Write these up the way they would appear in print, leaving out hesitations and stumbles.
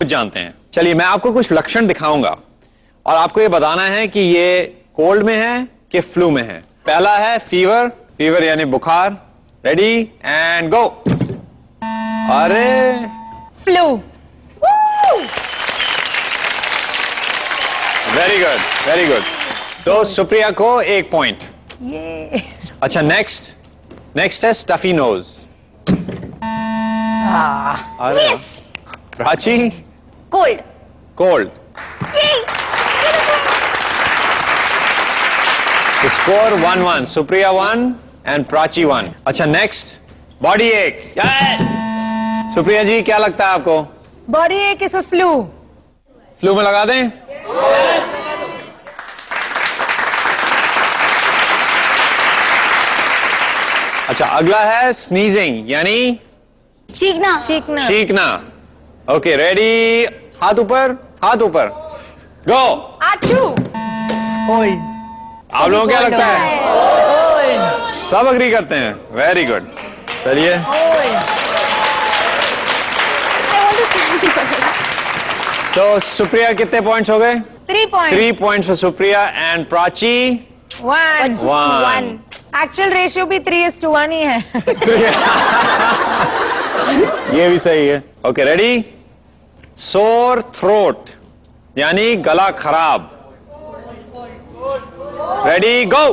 कुछ जानते हैं। चलिए मैं आपको कुछ लक्षण दिखाऊंगा और आपको ये बताना है कि ये कोल्ड में है कि फ्लू में है। पहला है फीवर, फीवर यानी बुखार। Ready and go. अरे flu. Very good, very good. तो सुप्रिया को 1 पॉइंट। ये अच्छा नेक्स्ट है स्टफी नोज। अरे Prachi cold. Cold. Score 1-1, Supriya 1 and Prachi 1। अच्छा नेक्स्ट बॉडी एक। सुप्रिया जी क्या लगता है आपको? बॉडी एक इसमें फ्लू। फ्लू में लगा दें? अच्छा अगला है स्नीजिंग यानी चीखना। चीखना। चीखना। ओके रेडी, हाथ ऊपर, हाथ ऊपर, गो। आचू। कोल्ड। आप लोगों को क्या लगता है? कोल्ड। सब अग्री करते हैं, वेरी गुड। चलिए तो सुप्रिया कितने पॉइंट्स हो गए? 3 point. 3 points for Supriya and Prachi 1 actual ratio भी 3:1 ही है। ये भी सही है। ओके रेडी, सोर थ्रोट यानी गला खराब। रेडी गो।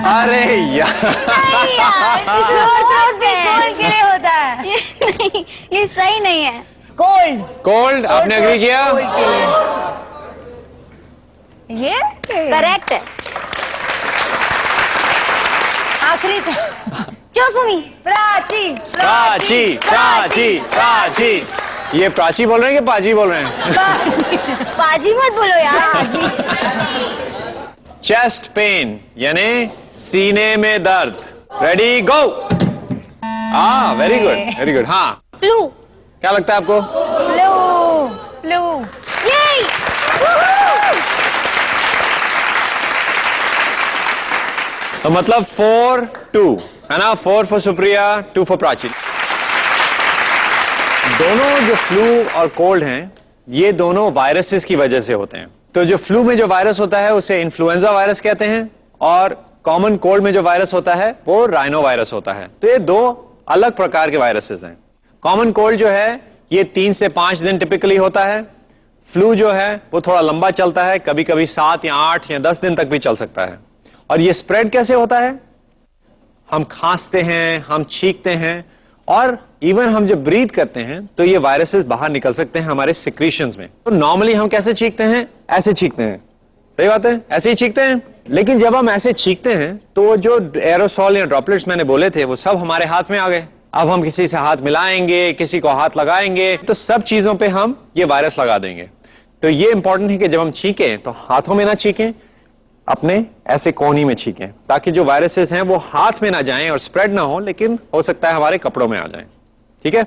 अरे यार कोल्ड के लिए होता है। ये सही नहीं है। कोल्ड। कोल्ड आपने अग्री किया? ये करेक्ट है। आखिरी चोफुमी। प्राची। प्राची प्राची प्राची। ये प्राची बोल रहे हैं कि पाजी बोल रहे हैं? पाजी मत बोलो यार। चेस्ट पेन यानी सीने में दर्द। रेडी गो। Very good, very good. हाँ फ्लू। क्या लगता है आपको? फ्लू। फ्लू। ये तो मतलब 4-2 है ना? 4 फॉर सुप्रिया, 2 फॉर प्राची। दोनों जो फ्लू और कोल्ड हैं ये दोनों वायरसेस की वजह से होते हैं। तो जो फ्लू में जो वायरस होता है उसे इन्फ्लुएंजा वायरस कहते हैं और कॉमन कोल्ड में जो वायरस होता है वो राइनो वायरस होता है। तो ये 2 अलग प्रकार के वायरसेस हैं। कॉमन कोल्ड जो है ये 3 से 5 दिन टिपिकली होता है। फ्लू जो है वो थोड़ा लंबा चलता है, कभी कभी 7 या 8 या 10 दिन तक भी चल सकता है। और ये स्प्रेड कैसे होता है? हम खांसते हैं, हम छींकते हैं और इवन हम जब ब्रीथ करते हैं तो ये वायरसेस बाहर निकल सकते हैं हमारे सिक्रीशंस में। तो नॉर्मली हम कैसे छींकते हैं? ऐसे छींकते हैं, सही बात है, ऐसे ही छींकते हैं। लेकिन जब हम ऐसे छींकते हैं तो जो एरोसॉल या ड्रॉपलेट्स मैंने बोले थे वो सब हमारे हाथ में आ गए। अब हम किसी से हाथ मिलाएंगे, किसी को हाथ लगाएंगे तो सब चीजों पे हम ये वायरस लगा देंगे। तो ये इंपॉर्टेंट है कि जब हम छींकें तो हाथों में ना छींकें, अपने ऐसे कोहनी में छींकें ताकि जो वायरसेस हैं वो हाथ में ना जाएं और स्प्रेड ना हो, लेकिन हो सकता है हमारे कपड़ों में आ जाएं। ठीक है?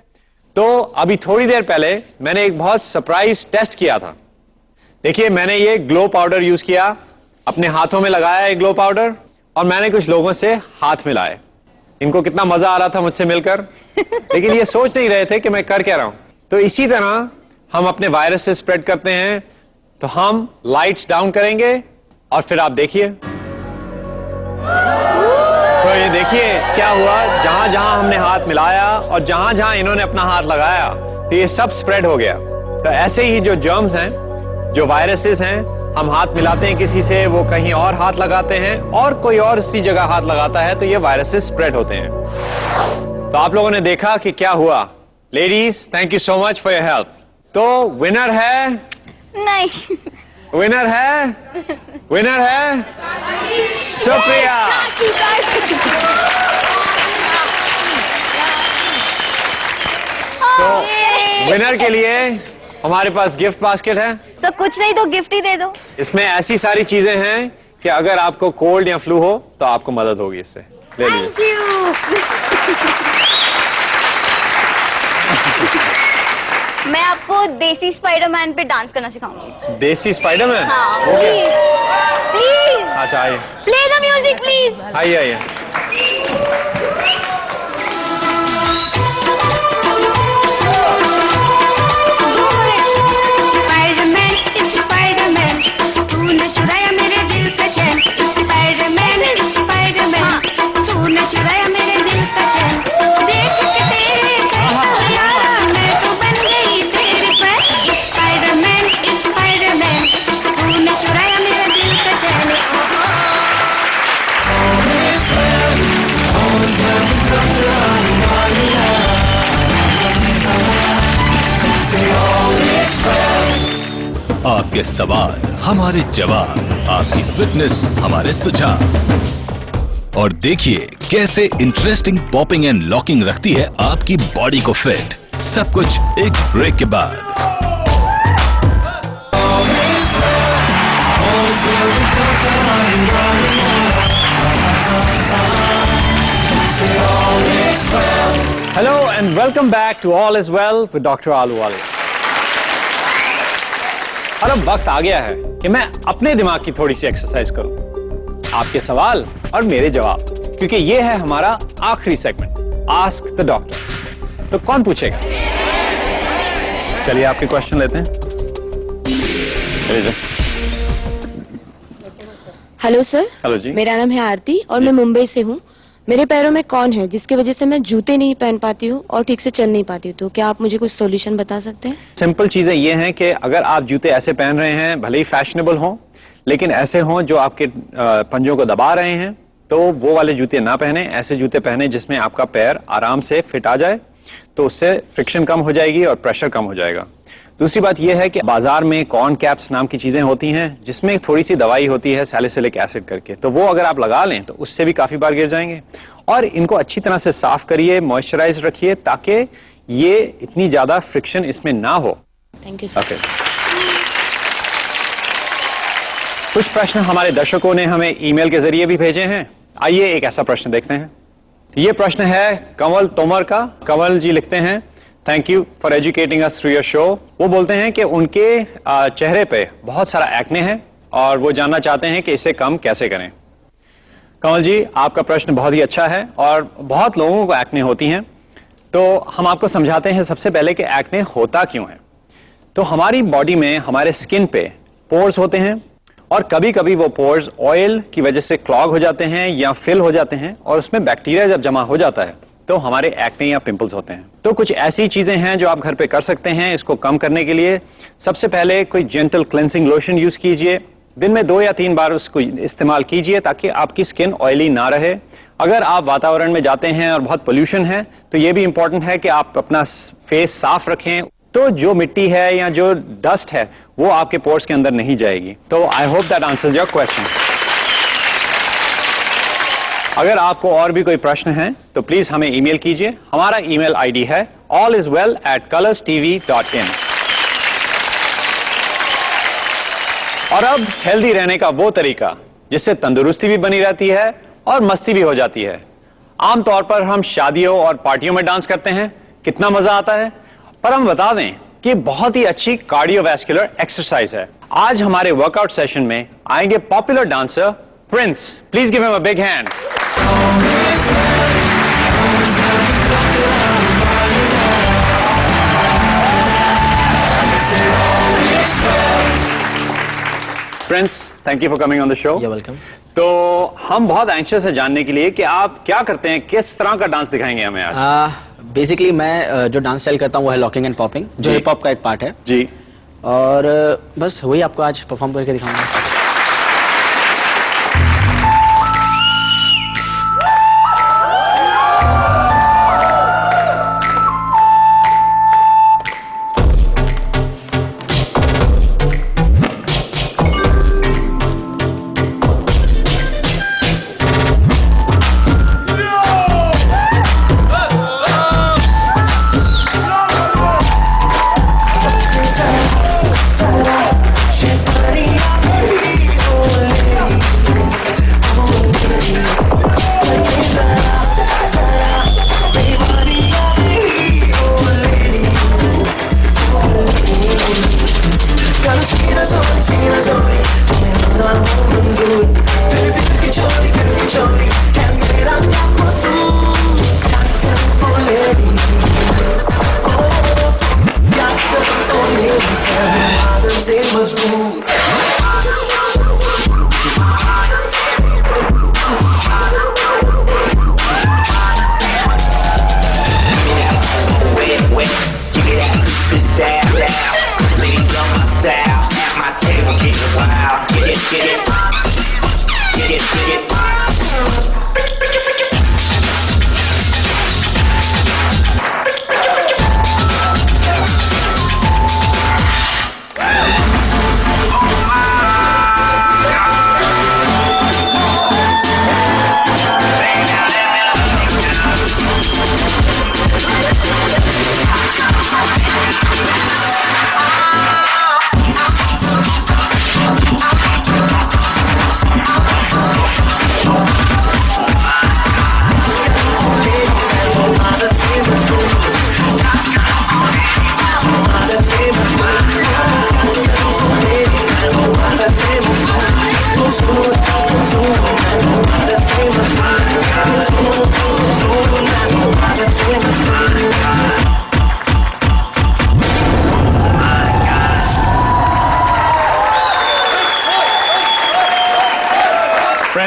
तो अभी थोड़ी देर पहले मैंने एक बहुत सरप्राइज टेस्ट किया था। देखिए मैंने ये ग्लो पाउडर यूज किया, अपने हाथों में लगाया ये ग्लो पाउडर और मैंने कुछ लोगों से हाथ मिलाए। इनको कितना मजा आ रहा था मुझसे मिलकर, लेकिन ये सोच नहीं रहे थे कि मैं कर क्या रहा हूं। तो इसी तरह हम अपने वायरस से स्प्रेड करते हैं। तो हम लाइट्स डाउन करेंगे और फिर आप देखिए। तो ये देखिए क्या हुआ, जहां जहां हमने हाथ मिलाया और जहां जहां इन्होंने अपना हाथ लगाया तो ये सब स्प्रेड हो गया। तो ऐसे ही जो जर्म्स हैं, जो वायरसेस हैं, हम हाथ मिलाते हैं किसी से, वो कहीं और हाथ लगाते हैं और कोई और इसी जगह हाथ लगाता है तो ये वायरसेस स्प्रेड होते हैं। तो आप लोगों ने देखा कि क्या हुआ। Ladies thank you so much for your help. तो विनर है, नहीं, विनर है सुप्रिया। तो विनर के लिए हमारे पास गिफ्ट बास्केट है। सब कुछ नहीं तो गिफ्ट ही दे दो। इसमें ऐसी सारी चीजें हैं कि अगर आपको कोल्ड या फ्लू हो तो आपको मदद होगी इससे। ले लीजिए। Thank you. मैं आपको देसी स्पाइडरमैन पे डांस करना सिखाऊंगी। देसी स्पाइडरमैन? हाँ, प्लीज प्लीज। अच्छा आइए, प्ले द म्यूजिक प्लीज। आइए आइए। आपके सवाल हमारे जवाब, आपकी फिटनेस हमारे सुझाव। और देखिए कैसे इंटरेस्टिंग पॉपिंग एंड लॉकिंग रखती है आपकी बॉडी को फिट। सब कुछ एक ब्रेक के बाद। Hello and welcome back to All is Well with Dr. Aluwal. और अब वक्त आ गया है कि मैं अपने दिमाग की थोड़ी सी एक्सरसाइज करूं। आपके सवाल और मेरे जवाब, क्योंकि ये है हमारा आखिरी सेगमेंट, आस्क द डॉक्टर। तो कौन पूछेगा? चलिए आपके क्वेश्चन लेते हैं। Hello sir. हेलो जी। मेरा नाम है आरती और मैं मुंबई से हूँ। मेरे पैरों में कौन है जिसकी वजह से मैं जूते नहीं पहन पाती हूँ और ठीक से चल नहीं पाती हूँ, तो क्या आप मुझे कुछ सॉल्यूशन बता सकते हैं? सिंपल चीजें ये हैं कि अगर आप जूते ऐसे पहन रहे हैं, भले ही फैशनेबल हों, लेकिन ऐसे हों जो आपके पंजों को दबा रहे हैं, तो वो वाले जूते ना पहने। ऐसे जूते पहने जिसमें आपका पैर आराम से फिट आ जाए, तो उससे फ्रिक्शन कम हो जाएगी और प्रेशर कम हो जाएगा। दूसरी बात यह है कि बाजार में कॉर्न कैप्स नाम की चीजें होती हैं जिसमें थोड़ी सी दवाई होती है सैलिसिलिक एसिड करके, तो वो अगर आप लगा लें तो उससे भी काफी बार गिर जाएंगे। और इनको अच्छी तरह से साफ करिए, मॉइस्चराइज रखिए, ताकि ये इतनी ज्यादा फ्रिक्शन इसमें ना हो। Thank you sir. Okay. कुछ प्रश्न हमारे दर्शकों ने हमें ईमेल के जरिए भी भेजे हैं। आइए एक ऐसा प्रश्न देखते हैं। ये प्रश्न है कंवल तोमर का। कंवल जी लिखते हैं, thank you for educating us through your show. वो बोलते हैं कि उनके चेहरे पे बहुत सारा एक्ने है और वो जानना चाहते हैं कि इसे कम कैसे करें। कंवल जी, आपका प्रश्न बहुत ही अच्छा है और बहुत लोगों को एक्ने होती हैं, तो हम आपको समझाते हैं सबसे पहले कि एक्ने होता क्यों है। तो हमारी बॉडी में, हमारे स्किन पे पोर्स होते हैं और कभी कभी वो पोर्स ऑयल की वजह से क्लॉग हो जाते हैं या फिल हो जाते हैं, और उसमें बैक्टीरिया जब जमा हो जाता है तो हमारे एक्ने या पिंपल्स होते हैं। तो कुछ ऐसी चीजें हैं जो आप घर पे कर सकते हैं इसको कम करने के लिए। सबसे पहले कोई जेंटल क्लेंसिंग लोशन यूज कीजिए, दिन में 2 या 3 बार उसको इस्तेमाल कीजिए ताकि आपकी स्किन ऑयली ना रहे। अगर आप वातावरण में जाते हैं और बहुत पोल्यूशन है तो ये भी इंपॉर्टेंट है कि आप अपना फेस साफ रखें, तो जो मिट्टी है या जो डस्ट है वो आपके पोर्स के अंदर नहीं जाएगी। तो I hope that answers your question. अगर आपको और भी कोई प्रश्न है तो प्लीज हमें ईमेल कीजिए। हमारा ईमेल आईडी है alliswell@colorstv.in। और अब हेल्दी रहने का वो तरीका जिससे तंदुरुस्ती भी बनी रहती है और मस्ती भी हो जाती है। आमतौर पर हम शादियों और पार्टियों में डांस करते हैं, कितना मजा आता है, पर हम बता दें कि बहुत ही अच्छी कार्डियोवैस्कुलर एक्सरसाइज है। आज हमारे वर्कआउट सेशन में आएंगे popular dancer Prince. Please give him a big hand. Prince, thank you for coming on the show. You're welcome. तो हम बहुत एंशियस है जानने के लिए कि आप क्या करते हैं, किस तरह का डांस दिखाएंगे हमें आज। बेसिकली मैं जो डांस स्टाइल करता हूँ वो है लॉकिंग एंड पॉपिंग, जो जी। हिप हॉप का एक पार्ट है। जी। और बस वही आपको आज परफॉर्म करके दिखाऊंगा।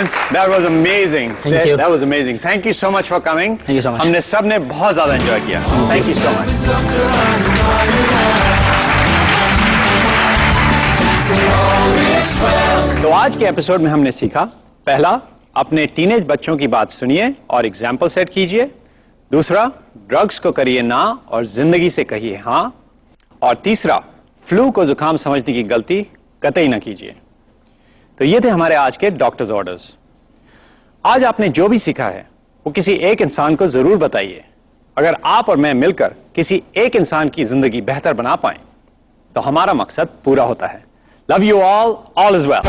gents. That was amazing. Thank you. That was amazing. Thank you so much for coming. Thank you so much. हमने सब ने बहुत ज्यादा एंजॉय किया. Thank you so much. तो आज के एपिसोड में हमने सीखा, पहला, अपने टीनेज बच्चों की बात सुनिए और एग्जाम्पल सेट कीजिए. दूसरा, ड्रग्स को करिए ना और जिंदगी से कहिए हाँ. और तीसरा, फ्लू को जुकाम समझने की गलती कतई ना कीजिए. तो ये थे हमारे आज के डॉक्टर्स ऑर्डर्स. आज आपने जो भी सीखा है वो किसी एक इंसान को जरूर बताइए. अगर आप और मैं मिलकर किसी एक इंसान की जिंदगी बेहतर बना पाएं तो हमारा मकसद पूरा होता है. Love you all is well.